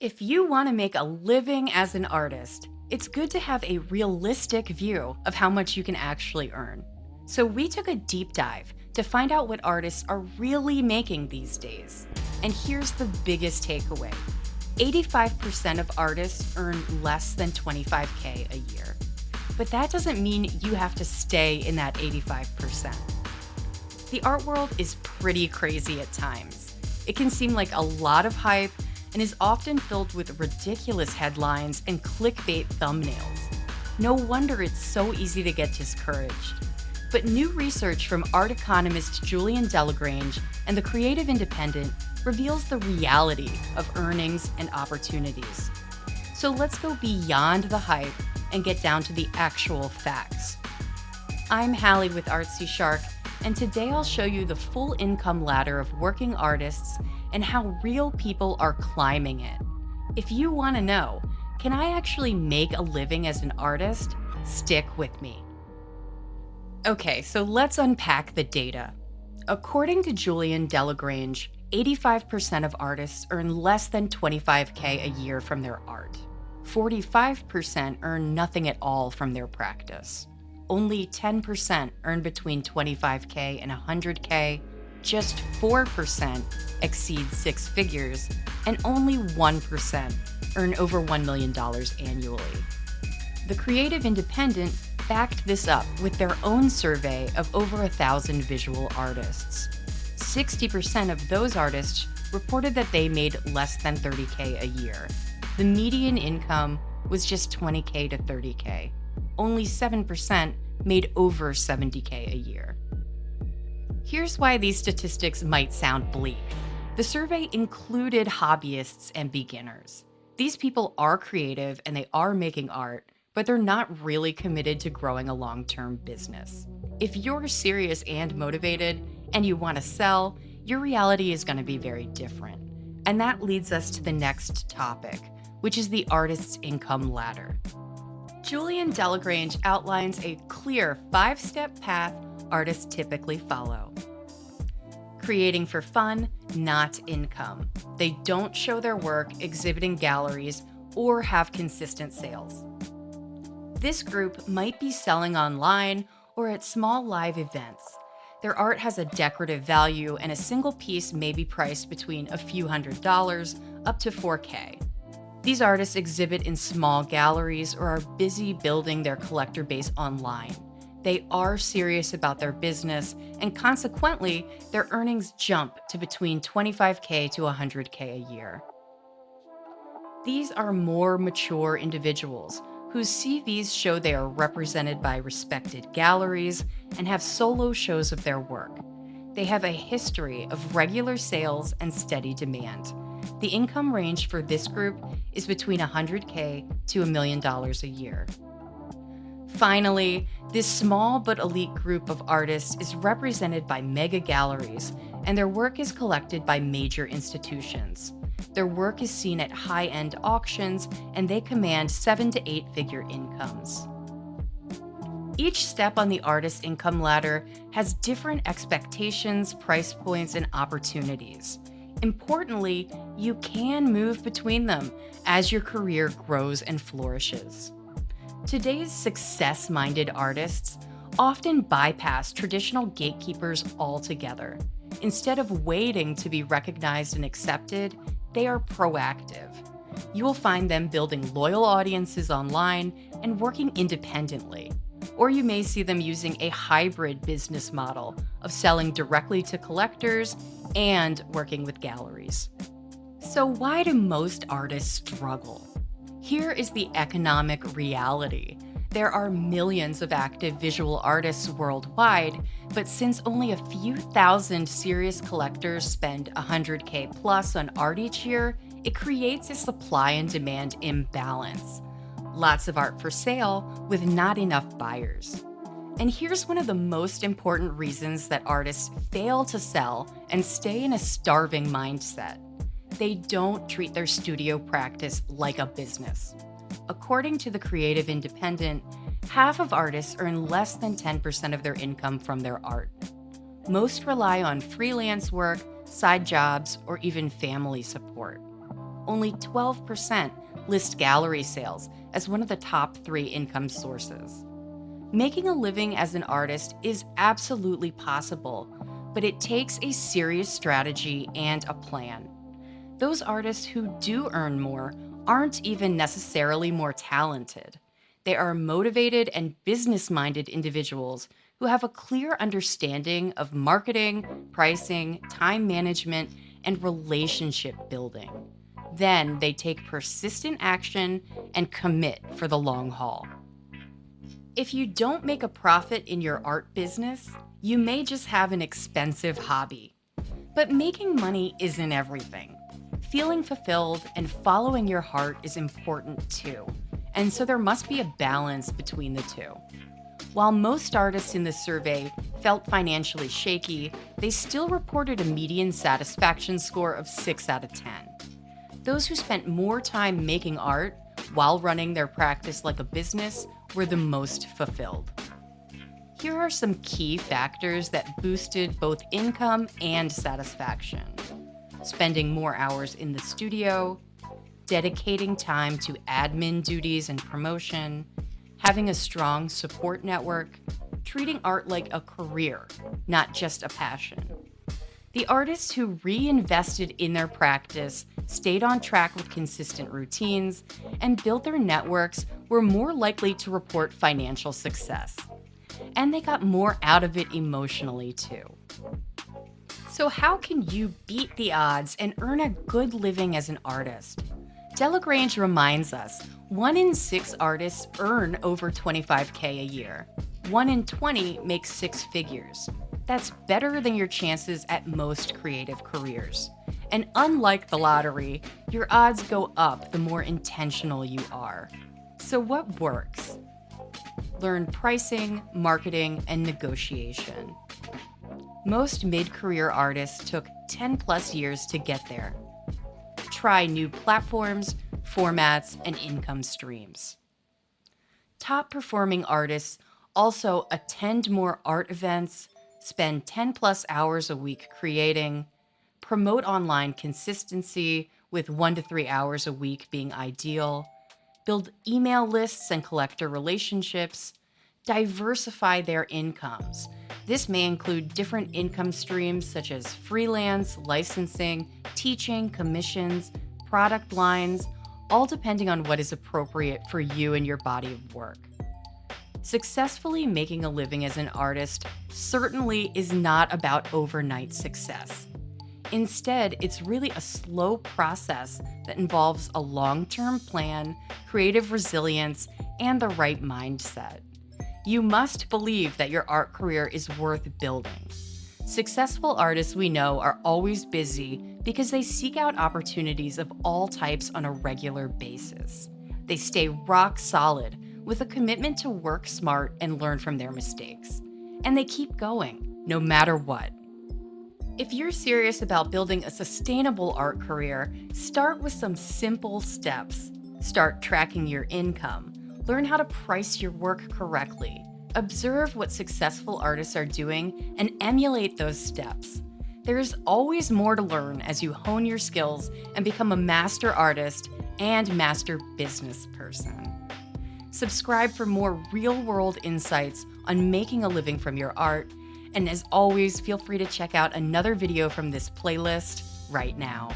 If you want to make a living as an artist, it's good to have a realistic view of how much you can actually earn. So, we took a deep dive to find out what artists are really making these days. And here's the biggest takeaway: 85% of artists earn less than 25K a year. But that doesn't mean you have to stay in that 85%. The art world is pretty crazy at times. It can seem like a lot of hype and is often filled with ridiculous headlines and clickbait thumbnails. No wonder it's so easy to get discouraged. But new research from art economist Julien Delagrange and the Creative Independent reveals the reality of earnings and opportunities. So let's go beyond the hype and get down to the actual facts. I'm Hallie with Artsy Shark, and today I'll show you the full income ladder of working artists and how real people are climbing it. If you want to know, can I actually make a living as an artist? Stick with me. Okay, so let's unpack the data. According to Julien Delagrange, 85% of artists earn less than 25K a year from their art. 45% earn nothing at all from their practice. Only 10% earn between 25K and 100K, just 4% exceed six figures, and only 1% earn over $1 million annually. The Creative Independent backed this up with their own survey of over 1,000 visual artists. 60% of those artists reported that they made less than 30K a year. The median income was just 20K to 30K. Only 7% made over 70K a year. Here's why these statistics might sound bleak. The survey included hobbyists and beginners. These people are creative and they are making art, but they're not really committed to growing a long-term business. If you're serious and motivated and you want to sell, your reality is going to be very different. And that leads us to the next topic, which is the artist's income ladder. Julien Delagrange outlines a clear 5-step path artists typically follow. Creating for fun, not income. They don't show their work, exhibit in galleries, or have consistent sales. This group might be selling online or at small live events. Their art has a decorative value, and a single piece may be priced between a few $100s up to 4K. These artists exhibit in small galleries or are busy building their collector base online. They are serious about their business, and consequently, their earnings jump to between 25K to 100K a year. These are more mature individuals whose CVs show they are represented by respected galleries and have solo shows of their work. They have a history of regular sales and steady demand. The income range for this group is between 100K to $1 million a year. Finally, this small but elite group of artists is represented by mega galleries, and their work is collected by major institutions. Their work is seen at high-end auctions, and they command 7 to 8-figure incomes. Each step on the artist's income ladder has different expectations, price points, and opportunities. Importantly, you can move between them as your career grows and flourishes. Today's success-minded artists often bypass traditional gatekeepers altogether. Instead of waiting to be recognized and accepted, they are proactive. You will find them building loyal audiences online and working independently. Or you may see them using a hybrid business model of selling directly to collectors and working with galleries. So why do most artists struggle? Here is the economic reality. There are millions of active visual artists worldwide, but since only a few thousand serious collectors spend 100K plus on art each year, it creates a supply and demand imbalance. Lots of art for sale with not enough buyers. And here's one of the most important reasons that artists fail to sell and stay in a starving mindset. They don't treat their studio practice like a business. According to the Creative Independent, half of artists earn less than 10% of their income from their art. Most rely on freelance work, side jobs, or even family support. only 12% list gallery sales as one of the top 3 income sources. Making a living as an artist is absolutely possible, but it takes a serious strategy and a plan. Those artists who do earn more aren't even necessarily more talented. They are motivated and business minded individuals who have a clear understanding of marketing, pricing, time management, and relationship building. Then they take persistent action and commit for the long haul. If you don't make a profit in your art business, you may just have an expensive hobby. But making money isn't everything. Feeling fulfilled and following your heart is important too. And so there must be a balance between the two. While most artists in the survey felt financially shaky, they still reported a median satisfaction score of 6 out of 10. Those who spent more time making art while running their practice like a business were the most fulfilled. Here are some key factors that boosted both income and satisfaction. Spending more hours in the studio, dedicating time to admin duties and promotion, having a strong support network, treating art like a career, not just a passion. The artists who reinvested in their practice, stayed on track with consistent routines, and built their networks were more likely to report financial success. And they got more out of it emotionally too. So how can you beat the odds and earn a good living as an artist? Delagrange reminds us 1 in 6 artists earn over $25K a year. 1 in 20 makes 6 figures. That's better than your chances at most creative careers. And unlike the lottery, your odds go up the more intentional you are. So what works? Learn pricing, marketing, and negotiation. Most mid-career artists took 10 plus years to get there. Try new platforms, formats, and income streams. Top performing artists also attend more art events, spend 10 plus hours a week creating, promote online consistency with 1 to 3 hours a week being ideal, build email lists and collector relationships, diversify their incomes. This may include different income streams such as freelance, licensing, teaching, commissions, product lines, all depending on what is appropriate for you and your body of work. Successfully making a living as an artist certainly is not about overnight success. Instead, it's really a slow process that involves a long-term plan, creative resilience, and the right mindset. You must believe that your art career is worth building. Successful artists we know are always busy because they seek out opportunities of all types on a regular basis. They stay rock solid with a commitment to work smart and learn from their mistakes. And they keep going, no matter what. If you're serious about building a sustainable art career, start with some simple steps. Start tracking your income. Learn how to price your work correctly. Observe what successful artists are doing and emulate those steps. There is always more to learn as you hone your skills and become a master artist and master business person. Subscribe for more real-world insights on making a living from your art. And as always, feel free to check out another video from this playlist right now.